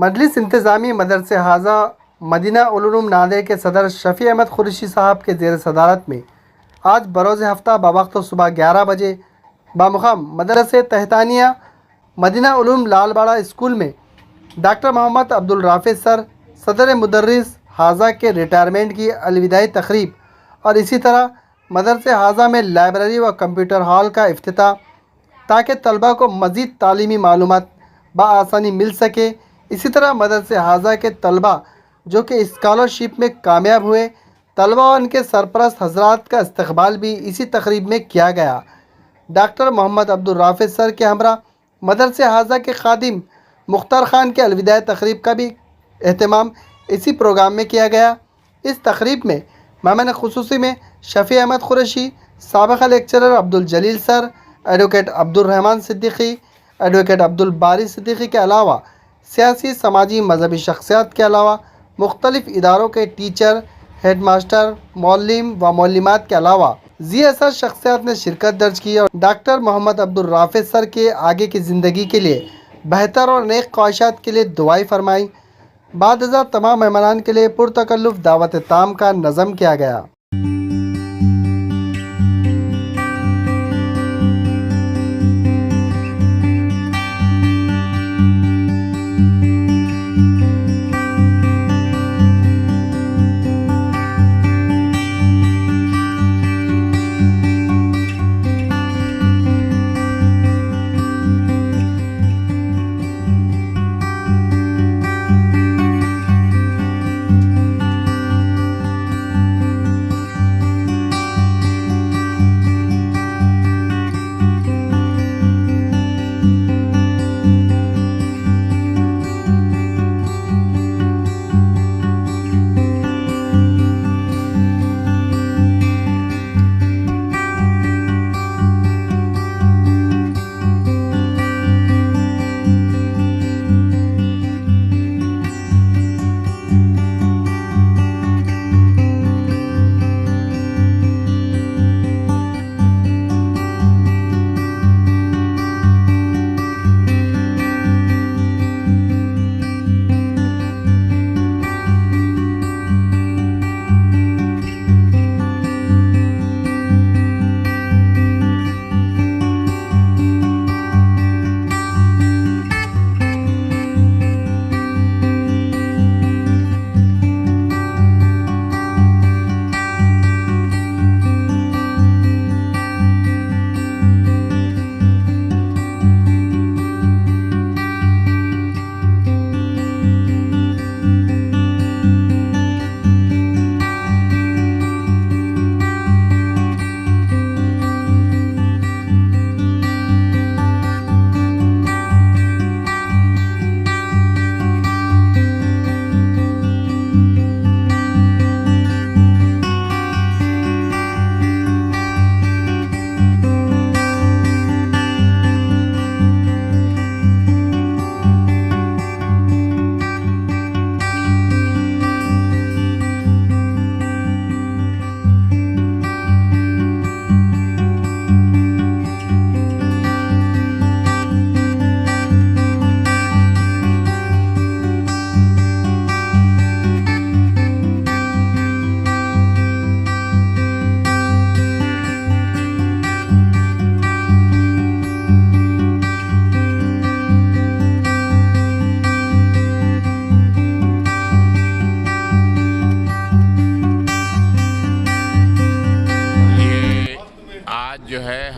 مجلس انتظامی مدرسہ حاضہ مدینہ العلوم نادر کے صدر شفیع احمد قریشی صاحب کے زیر صدارت میں آج بروز ہفتہ بوقت صبح 11 بجے بامقام مدرسہ تحتانیہ مدینہ علوم لال باڑہ اسکول میں ڈاکٹر محمد عبدالرافع سر صدر مدرس حاضہ کے ریٹائرمنٹ کی الوداعی تقریب اور اسی طرح مدرسہ حاضہ میں لائبریری و کمپیوٹر ہال کا افتتاح تاکہ طلبہ کو مزید تعلیمی معلومات بآسانی مل سکے۔ اسی طرح مدرسہ حاضہ کے طلبہ جو کہ اسکالرشپ میں کامیاب ہوئے طلبہ اور ان کے سرپرست حضرات کا استقبال بھی اسی تقریب میں کیا گیا۔ ڈاکٹر محمد عبدالرافع سر کے ہمراہ مدرسہ حاضہ کے خادم مختار خان کے الوداعی تقریب کا بھی اہتمام اسی پروگرام میں کیا گیا۔ اس تقریب میں مہمان خصوصی میں شفیع احمد قریشی، سابقہ لیکچرر عبدالجلیل سر، ایڈوکیٹ عبدالرحمن صدیقی، ایڈوکیٹ عبدالباری صدیقی کے علاوہ سیاسی، سماجی، مذہبی شخصیات کے علاوہ مختلف اداروں کے ٹیچر، ہیڈ ماسٹر، معلم و معلمات کے علاوہ ذی اثر شخصیات نے شرکت درج کی اور ڈاکٹر محمد عبدالرافع سر کے آگے کی زندگی کے لیے بہتر اور نیک خواہشات کے لیے دعائیں فرمائیں۔ بعد ازاں تمام مہمانان کے لیے پرتکلف دعوت تام کا نظم کیا گیا۔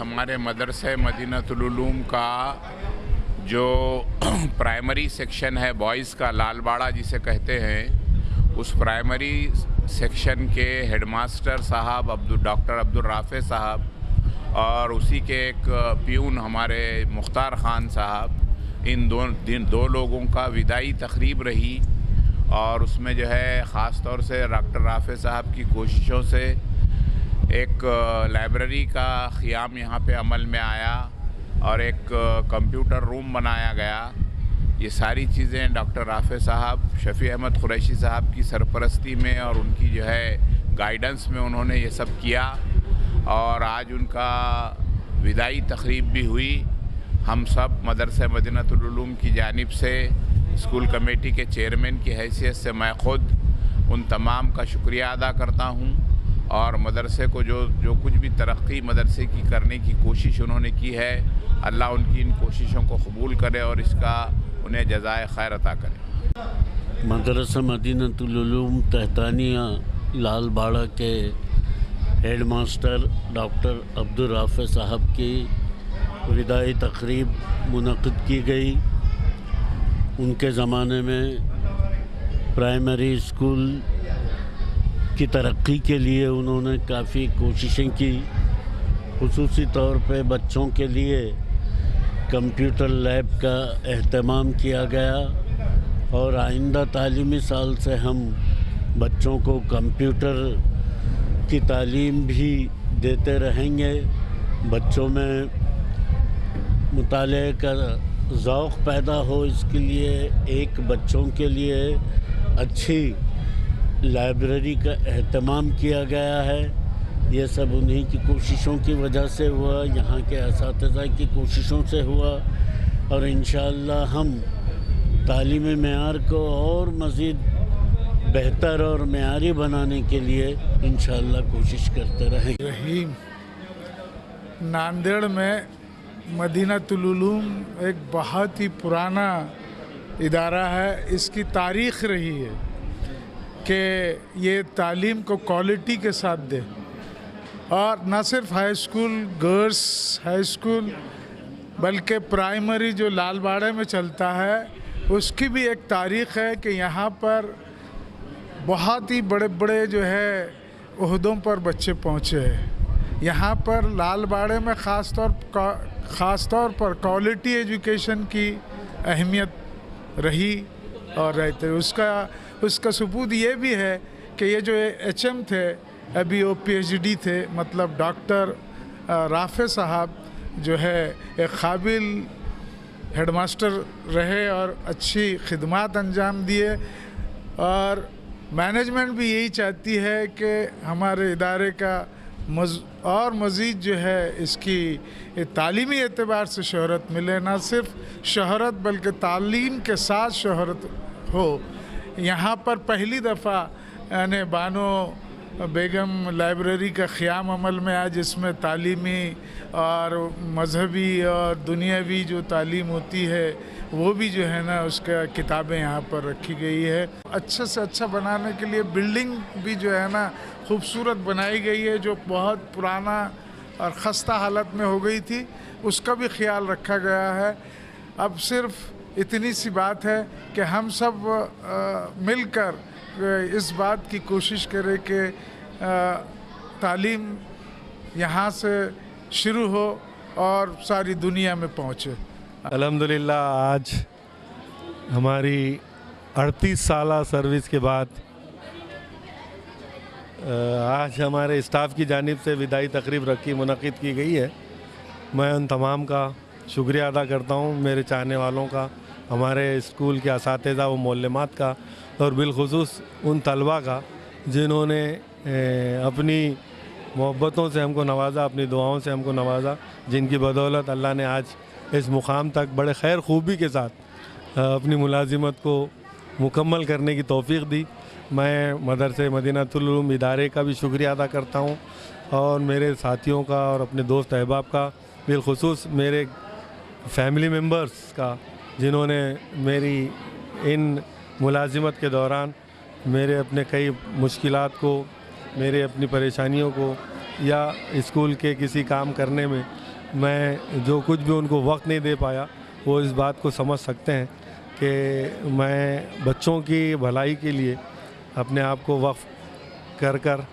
ہمارے مدرسہ مدینہ العلوم کا جو پرائمری سیکشن ہے بوائز کا لال باڑہ جسے کہتے ہیں، اس پرائمری سیکشن کے ہیڈ ماسٹر صاحب ڈاکٹر عبدالرافع صاحب اور اسی کے ایک پیون ہمارے مختار خان صاحب، ان دو لوگوں کا وداعی تقریب رہی اور اس میں جو ہے خاص طور سے ڈاکٹر رافع صاحب کی کوششوں سے ایک لائبریری کا قیام یہاں پہ عمل میں آیا اور ایک کمپیوٹر روم بنایا گیا۔ یہ ساری چیزیں ڈاکٹر رافع صاحب، شفیع احمد قریشی صاحب کی سرپرستی میں اور ان کی جو ہے گائیڈنس میں انہوں نے یہ سب کیا، اور آج ان کا وداعی تقریب بھی ہوئی हम सब मदरसा मदीनतुल उलूम की जानिब से स्कूल कमेटी के चेयरमैन की हैसियत से मैं ख़ुद उन तमाम का शुक्रिया अदा करता हूँ और मदरसे को जो कुछ भी तरक्की मदरसे की करने की कोशिश उन्होंने की है, अल्लाह उनकी इन कोशिशों को कबूल करे और इसका उन्हें जज़ाए खैर अता करे। मदरसा मदीनतुल उलूम तहतानिया लालबाड़ा के head master doctor Abdul Rafe साहब की विदाई तकरीब मुनक़िद की गई। उनके ज़माने में प्राइमरी स्कूल की तरक्की के लिए उन्होंने काफ़ी कोशिशें की। खुसूसी तौर पे बच्चों के लिए कंप्यूटर लैब का एहतमाम किया गया और आइंदा तालीमी साल से हम बच्चों को कंप्यूटर की तालीम भी देते रहेंगे। बच्चों में मुताले का ज़ौक़ पैदा हो, इसके लिए एक बच्चों के लिए अच्छी लाइब्रेरी का एहतमाम किया गया है। ये सब उन्हीं की कोशिशों की वजह से हुआ, यहाँ के असातिज़ा की कोशिशों से हुआ और इंशाअल्लाह हम तालीमी मेयार को और मज़ीद बेहतर और मेयारी बनाने के लिए इंशाअल्लाह कोशिश करते रहेंगे। रहीम नांदेड़ में मदीनतुल उलूम एक बहुत ही पुराना इदारा है। इसकी तारीख़ रही है कि ये तालीम को क्वालिटी के साथ दे और न सिर्फ high school, girls high school, बल्कि प्राइमरी जो लालबाड़े में चलता है उसकी भी एक तारीख़ है कि यहाँ पर बहुत ही बड़े बड़े जो है ओहदों पर बच्चे पहुँचे हैं। यहाँ पर लालबाड़े में ख़ास तौर पर क्वालिटी एजुकेशन की अहमियत रही और रहते। उसका सबूत ये भी है कि ये जो HM थे, अभी वो PhD थे, मतलब डॉक्टर राफ़े साहब जो है एक काबिल हेडमास्टर रहे और अच्छी खिदमत अंजाम दिए और मैनेजमेंट भी यही चाहती है कि हमारे इदारे का और मज़ीद जो है इसकी तालीमी एतबार से शोहरत मिले। ना सिर्फ शोहरत बल्कि तालीम के साथ शोहरत हो। यहाँ पर पहली दफ़ा यानी बानो बेगम लाइब्रेरी का क़याम अमल में आया, जिसमें तालीमी और मजहबी और दुनियावी जो तालीम होती है वो भी जो है ना उसका किताबें यहाँ पर रखी गई है। अच्छे से अच्छा बनाने के लिए बिल्डिंग भी जो है ना खूबसूरत बनाई गई है, जो बहुत पुराना और ख़स्ता हालत में हो गई थी, उसका भी ख्याल रखा गया है। अब सिर्फ इतनी सी बात है कि हम सब मिलकर इस बात की कोशिश करें कि तालीम यहाँ से शुरू हो और सारी दुनिया में पहुँचे। अल्हम्दुलिल्लाह आज हमारी 38 साल सर्विस के बाद आज हमारे स्टाफ की जानिब से विदाई तकरीब मुनक़िद की गई है। मैं उन तमाम का शुक्रिया अदा करता हूँ, मेरे चाहने वालों का, हमारे स्कूल के असातिज़ा व मुअल्लिमात का और बिलख़ुसूस उन तलबा का जिन्होंने अपनी मोहब्बतों से हमको नवाजा, अपनी दुआओं से हमको नवाजा, जिनकी बदौलत अल्लाह ने आज इस मुकाम तक बड़े खैर खूबी के साथ अपनी मुलाजिमत को मुकम्मल करने की तौफ़ीक़ दी। मैं मदरसे मदीनतुल उलूम इदारे का भी शुक्रिया अदा करता हूँ और मेरे साथियों का और अपने दोस्त अहबाब का, बिलख़ुसूस मेरे फैमिली मेम्बर्स का, जिन्होंने मेरी इन मुलाजिमत के दौरान मेरे अपने कई मुश्किलात को, मेरे अपनी परेशानियों को या स्कूल के किसी काम करने में मैं जो कुछ भी उनको वक्त नहीं दे पाया, वो इस बात को समझ सकते हैं कि मैं बच्चों की भलाई के लिए अपने आप को वक्फ कर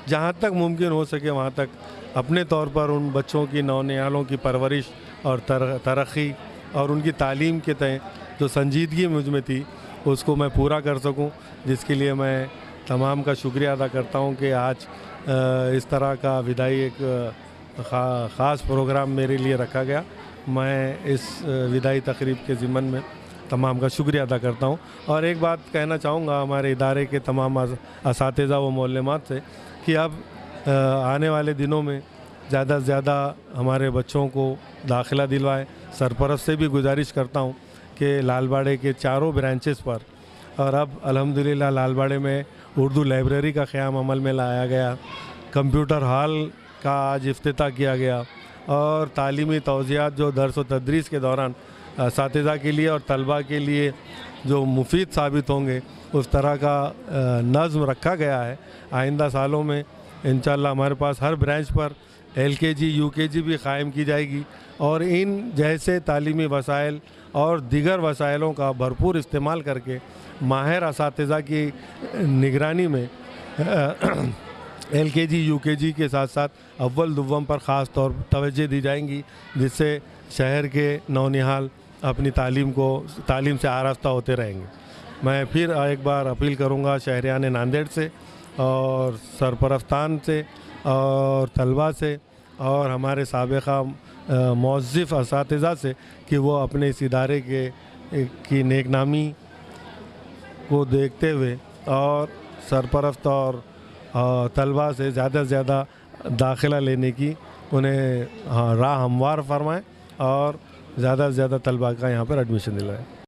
जहाँ तक मुमकिन हो सके वहाँ तक अपने तौर पर उन बच्चों की, नौनियालों की परवरिश और तरक्की और उनकी तालीम के तय जो संजीदगी मुझ में थी उसको मैं पूरा कर सकूं, जिसके लिए मैं तमाम का शुक्रिया अदा करता हूं कि आज इस तरह का विदाई एक ख़ास प्रोग्राम मेरे लिए रखा गया। मैं इस विदाई तकरीब के ज़िम्मन में तमाम का शुक्रिया अदा करता हूं और एक बात कहना चाहूँगा हमारे इदारे के तमाम असातिज़ा व मुअल्लिमात से कि अब आने वाले दिनों में ज़्यादा से ज़्यादा हमारे बच्चों को दाखिला दिलवाएं, सरपरस्त से भी गुजारिश करता हूँ कि लालबाड़े के चारों ब्रांचेस पर, और अब अल्हम्दुलिल्लाह लालबाड़े में उर्दू लाइब्रेरी का क़याम अमल में लाया गया, कंप्यूटर हॉल का आज इफ्तिताह किया गया, और तालीमी तौज़ियात जो दर्स व तदरीस के दौरान असातिज़ा के लिए और तलबा के लिए जो मुफीद साबित होंगे उस तरह का नज़्म रखा गया है। आइंदा सालों में इंशाअल्लाह हमारे पास हर ब्रांच पर LKG UKG भी क़ायम की जाएगी, और इन जैसे तालीमी वसाइल और दीगर वसाइलों का भरपूर इस्तेमाल करके माहिर असातिज़ा की निगरानी में LKG UKG के साथ साथ अव्वल दुव्वम पर ख़ास तौर तवज्जो दी जाएंगी, जिससे शहर के नौनिहाल अपनी तालीम से आरास्ता होते रहेंगे। मैं फिर एक बार अपील करूंगा शहरियान नांदेड़ से और सरपरस्तान से और तलबा से और हमारे साबिक़ा मौज़िफ़ असातिज़ा से कि वो अपने इस इदारे की नेकनामी को देखते हुए और सरपरस्त और तलबा से ज़्यादा से ज़्यादा दाखिला लेने की उन्हें राह हमवार फरमाएँ और ज़्यादा से ज़्यादा तलबा का यहाँ पर एडमिशन दिलाएँ।